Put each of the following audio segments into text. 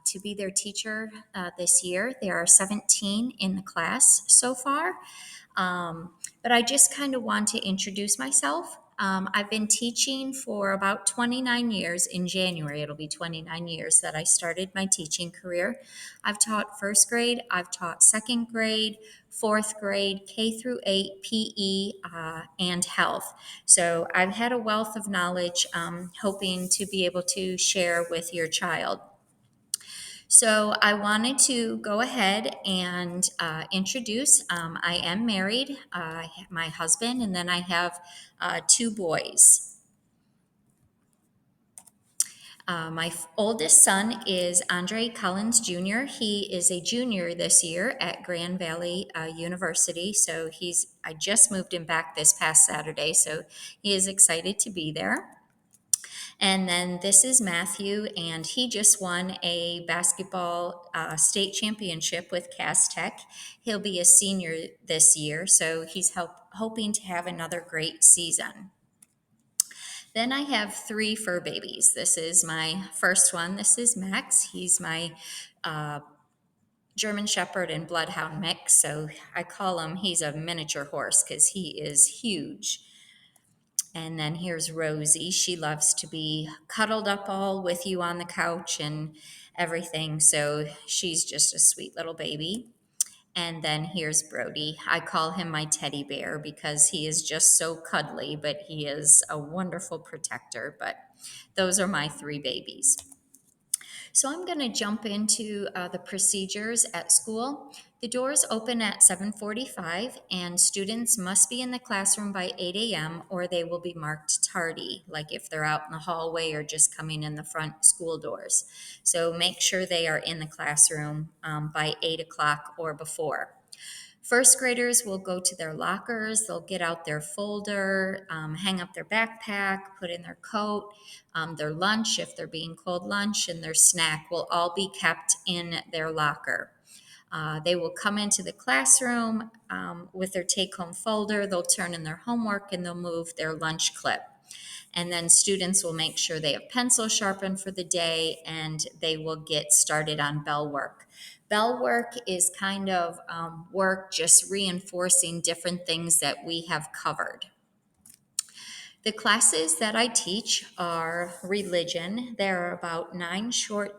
to be their teacher this year. There are 17 in the class so far. But I just kind of want to introduce myself. I've been teaching for about 29 years. In January, it'll be 29 years that I started my teaching career. I've taught first grade, I've taught second grade, fourth grade, K through 8, PE, and health. So I've had a wealth of knowledge, hoping to be able to share with your child. So I wanted to go ahead and introduce. I am married, my husband, and then I have two boys. My oldest son is Andre Collins Jr. He is a junior this year at Grand Valley University. So I just moved him back this past Saturday, so he is excited to be there. And then this is Matthew, and he just won a basketball state championship with Cass Tech. He'll be a senior this year, so he's hoping to have another great season. Then I have three fur babies. This is my first one. This is Max. He's my German Shepherd and Bloodhound mix, so I call him, he's a miniature horse because he is huge. And then here's Rosie. She loves to be cuddled up all with you on the couch and everything. So she's just a sweet little baby. And then here's Brody. I call him my teddy bear because he is just so cuddly, but he is a wonderful protector. But those are my three babies. So I'm going to jump into the procedures at school. The doors open at 7:45, and students must be in the classroom by 8 a.m. or they will be marked tardy, like if they're out in the hallway or just coming in the front school doors. So make sure they are in the classroom by 8 o'clock or before. First graders will go to their lockers, they'll get out their folder, hang up their backpack, put in their coat, their lunch, if they're being cold lunch, and their snack will all be kept in their locker. They will come into the classroom with their take-home folder, they'll turn in their homework, and they'll move their lunch clip. And then students will make sure they have pencil sharpened for the day, and they will get started on bell work. Bell work is kind of work just reinforcing different things that we have covered. The classes that I teach are religion. There are about 9 short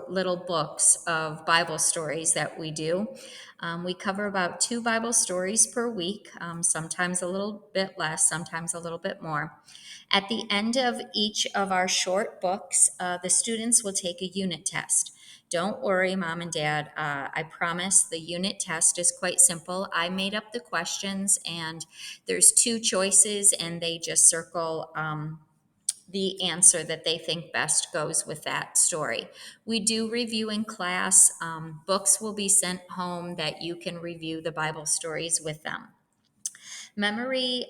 little books of Bible stories that we do. We cover about 2 Bible stories per week, sometimes a little bit less, sometimes a little bit more. At the end of each of our short books, the students will take a unit test. Don't worry, Mom and Dad. I promise the unit test is quite simple. I made up the questions, and there's 2 choices, and they just circle the answer that they think best goes with that story. We do review in class. Books will be sent home that you can review the Bible stories with them. Memory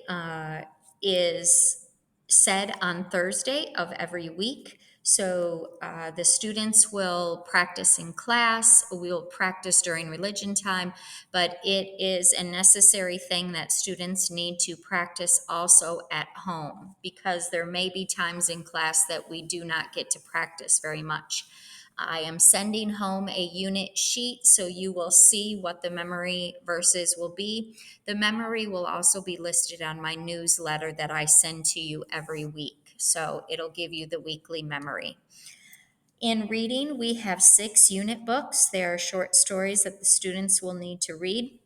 is said on Thursday of every week. So the students will practice in class, we'll practice during religion time, but it is a necessary thing that students need to practice also at home because there may be times in class that we do not get to practice very much. I am sending home a unit sheet so you will see what the memory verses will be. The memory will also be listed on my newsletter that I send to you every week. So it'll give you the weekly memory. In reading, we have 6 unit books. They are short stories that the students will need to read.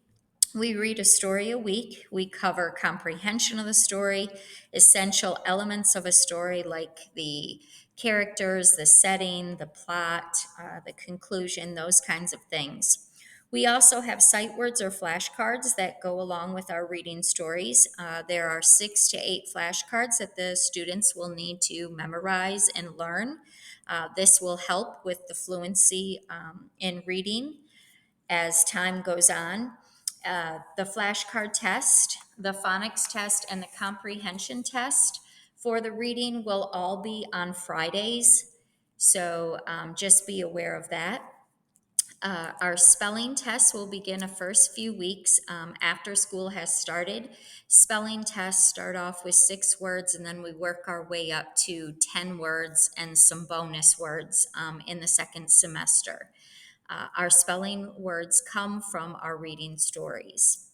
We read a story a week. We cover comprehension of the story, essential elements of a story like the characters, the setting, the plot, the conclusion, those kinds of things. We also have sight words or flashcards that go along with our reading stories. There are 6 to 8 flashcards that the students will need to memorize and learn. This will help with the fluency in reading as time goes on. The flashcard test, the phonics test, and the comprehension test for the reading will all be on Fridays. So just be aware of that. Our spelling test will begin the first few weeks after school has started. Spelling tests start off with 6 words, and then we work our way up to 10 words and some bonus words in the second semester. Our spelling words come from our reading stories.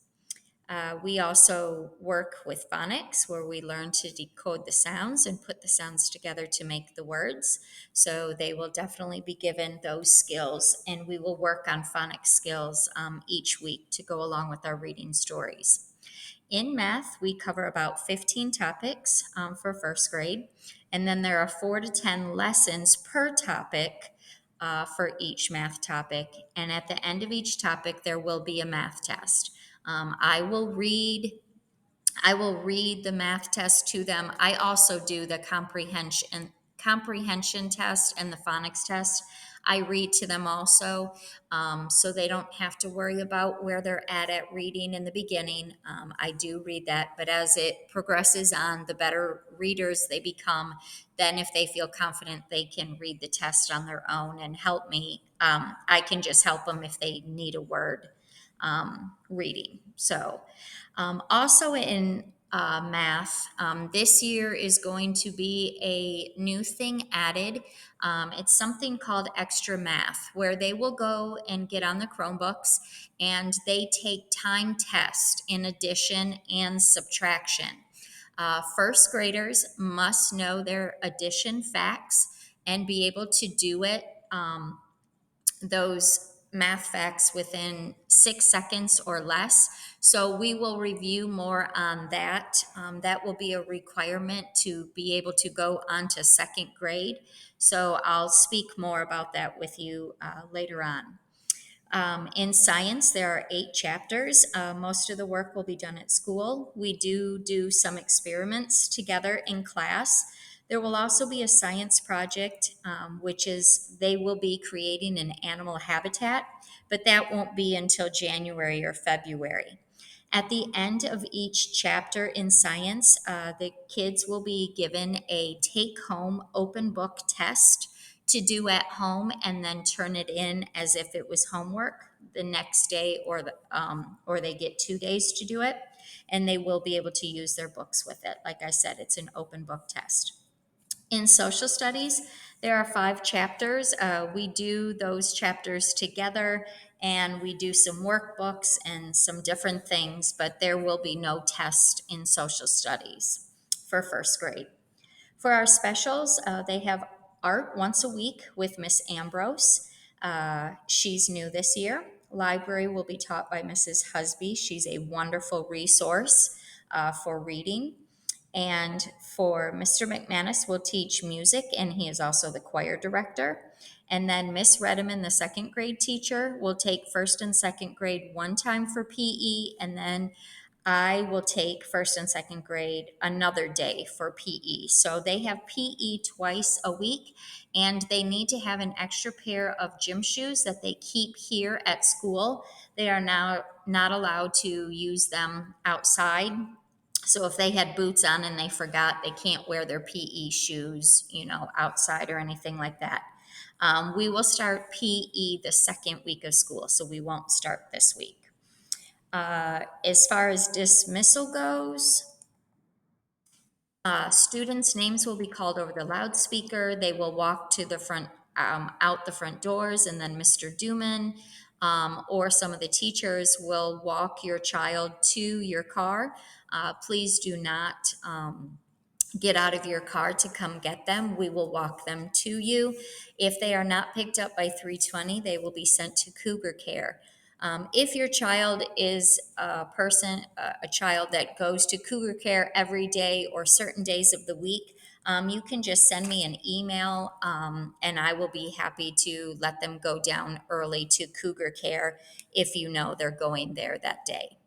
We also work with phonics, where we learn to decode the sounds and put the sounds together to make the words. So they will definitely be given those skills, and we will work on phonics skills each week to go along with our reading stories. In math, we cover about 15 topics for first grade, and then there are 4 to 10 lessons per topic for each math topic. And at the end of each topic, there will be a math test. I will read the math test to them. I also do the comprehension test and the phonics test. I read to them also, so they don't have to worry about where they're at reading in the beginning. I do read that, but as it progresses on, the better readers they become. Then, if they feel confident, they can read the test on their own and help me. I can just help them if they need a word reading. So, also in math, this year is going to be a new thing added. It's something called Extra Math, where they will go and get on the Chromebooks and they take time tests in addition and subtraction. First graders must know their addition facts and be able to do it. Those math facts within 6 seconds or less. So we will review more on that. That will be a requirement to be able to go on to second grade. So I'll speak more about that with you later on. In science, there are 8 chapters. Most of the work will be done at school. We do some experiments together in class. There will also be a science project, which is they will be creating an animal habitat, but that won't be until January or February. At the end of each chapter in science, the kids will be given a take home open book test to do at home and then turn it in as if it was homework the next day, or they get 2 days to do it, and they will be able to use their books with it. Like I said, it's an open book test. In social studies, there are 5 chapters. We do those chapters together, and we do some workbooks and some different things, but there will be no test in social studies for first grade. For our specials, they have art once a week with Miss Ambrose. She's new this year. Library will be taught by Mrs. Husby. She's a wonderful resource for reading. And for Mr. McManus, will teach music, and he is also the choir director. And then Miss Redeman, the second grade teacher, will take first and second grade one time for PE, and then I will take first and second grade another day for PE. So they have PE twice a week, and they need to have an extra pair of gym shoes that they keep here at school. They are now not allowed to use them outside. So if they had boots on and they forgot, they can't wear their PE shoes, outside or anything like that. We will start PE the second week of school, so we won't start this week. As far as dismissal goes, students' names will be called over the loudspeaker. They will walk to the front, out the front doors, and then Mr. Duman or some of the teachers will walk your child to your car. Please do not get out of your car to come get them. We will walk them to you. If they are not picked up by 3:20, they will be sent to Cougar Care. If your child is a child that goes to Cougar Care every day or certain days of the week, you can just send me an email, and I will be happy to let them go down early to Cougar Care if you know they're going there that day.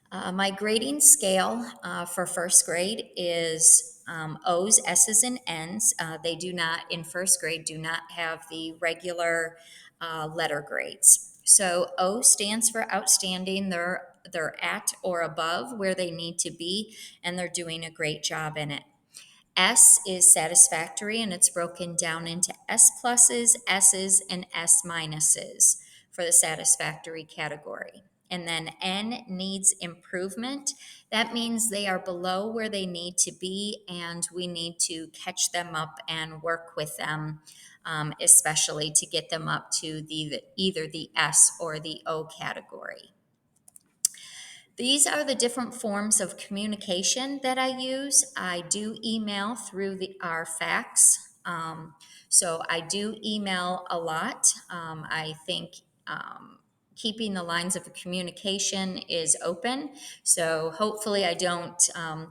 My grading scale for first grade is O's, S's, and N's. They do not, in first grade, do not have the regular letter grades. So O stands for outstanding. They're at or above where they need to be, and they're doing a great job in it. S is satisfactory, and it's broken down into S pluses, S's, and S minuses for the satisfactory category. And then N needs improvement. That means they are below where they need to be, and we need to catch them up and work with them, especially to get them up to either the S or the O category. These are the different forms of communication that I use. I do email through our fax. So I do email a lot. I think keeping the lines of communication is open. So hopefully I don't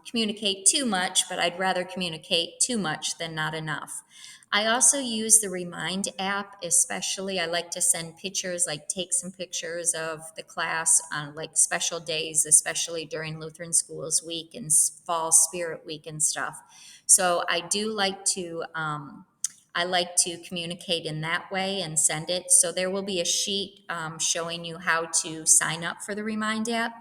communicate too much, but I'd rather communicate too much than not enough. I also use the Remind app, especially. I like to send pictures, like take some pictures of the class on like special days, especially during Lutheran Schools Week and Fall Spirit Week and stuff. So I do like to. I like to communicate in that way and send it. So there will be a sheet showing you how to sign up for the Remind app.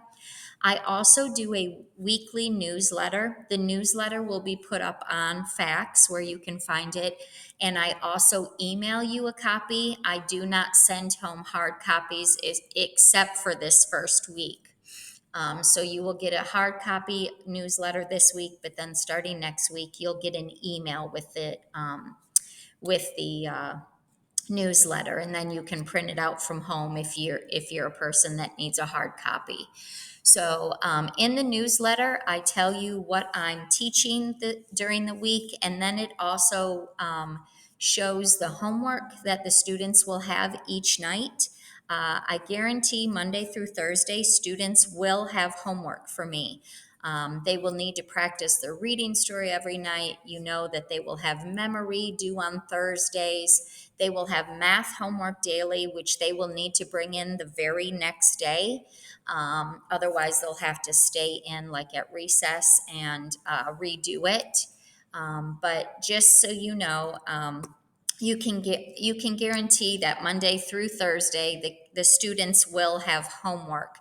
I also do a weekly newsletter. The newsletter will be put up on Fax where you can find it. And I also email you a copy. I do not send home hard copies except for this first week. So you will get a hard copy newsletter this week, but then starting next week, you'll get an email with it, with the newsletter, and then you can print it out from home if you're a person that needs a hard copy. So in the newsletter, I tell you what I'm teaching during the week, and then it also shows the homework that the students will have each night. I guarantee Monday through Thursday, students will have homework for me. They will need to practice their reading story every night. You know that they will have memory due on Thursdays. They will have math homework daily, which they will need to bring in the very next day. Otherwise, they'll have to stay in like at recess and redo it. But just so you know, you can guarantee that Monday through Thursday, the students will have homework.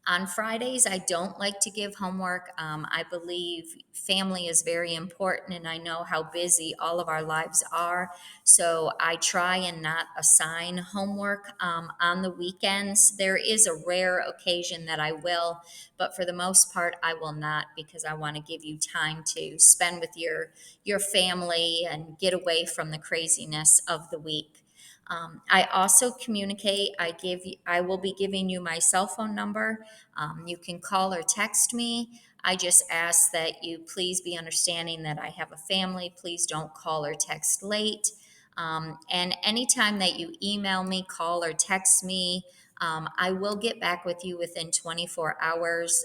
On Fridays, I don't like to give homework. I believe family is very important, and I know how busy all of our lives are. So I try and not assign homework on the weekends. There is a rare occasion that I will, but for the most part, I will not, because I want to give you time to spend with your family and get away from the craziness of the week. I also communicate. I will be giving you my cell phone number. You can call or text me. I just ask that you please be understanding that I have a family. Please don't call or text late. And anytime that you email me, call or text me, I will get back with you within 24 hours.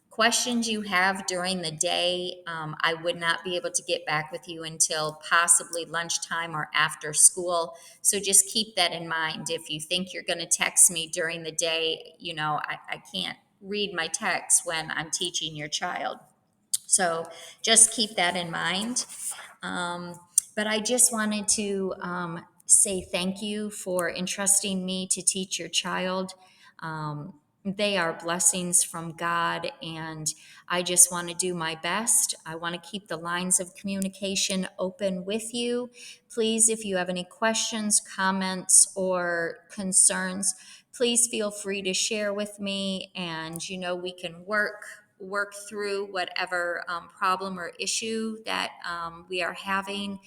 Questions you have during the day, I would not be able to get back with you until possibly lunchtime or after school. So just keep that in mind. If you think you're going to text me during the day, I can't read my text when I'm teaching your child. So just keep that in mind. Um, but I just wanted to say thank you for entrusting me to teach your child. They are blessings from God, and I just want to do my best. I want to keep the lines of communication open with you. Please, if you have any questions, comments, or concerns, please feel free to share with me, and we can work through whatever problem or issue that we are having.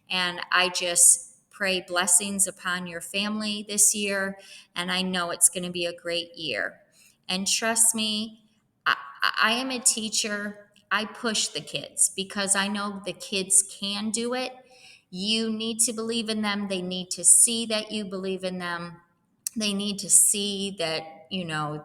And I just pray blessings upon your family this year, and I know it's going to be a great year. And trust me, I am a teacher. I push the kids because I know the kids can do it. You need to believe in them. They need to see that you believe in them. They need to see that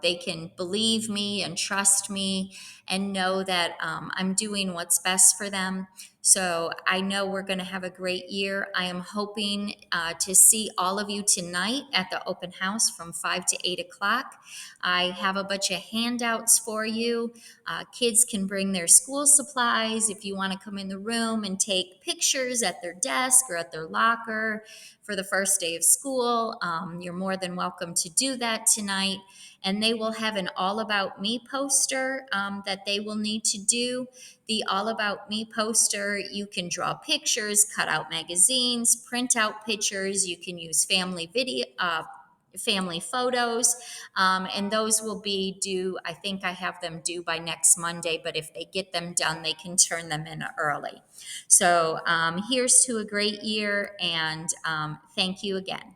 they can believe me and trust me and know that I'm doing what's best for them. So I know we're going to have a great year. I am hoping to see all of you tonight at the open house from 5 to 8 o'clock. I have a bunch of handouts for you. Kids can bring their school supplies if you want to come in the room and take pictures at their desk or at their locker for the first day of school. You're more than welcome to do that tonight. and they will have an All About Me poster that they will need to do. The All About Me poster, you can draw pictures, cut out magazines, print out pictures. You can use family photos, and those will be due. I think I have them due by next Monday, but if they get them done, they can turn them in early. So here's to a great year, and thank you again.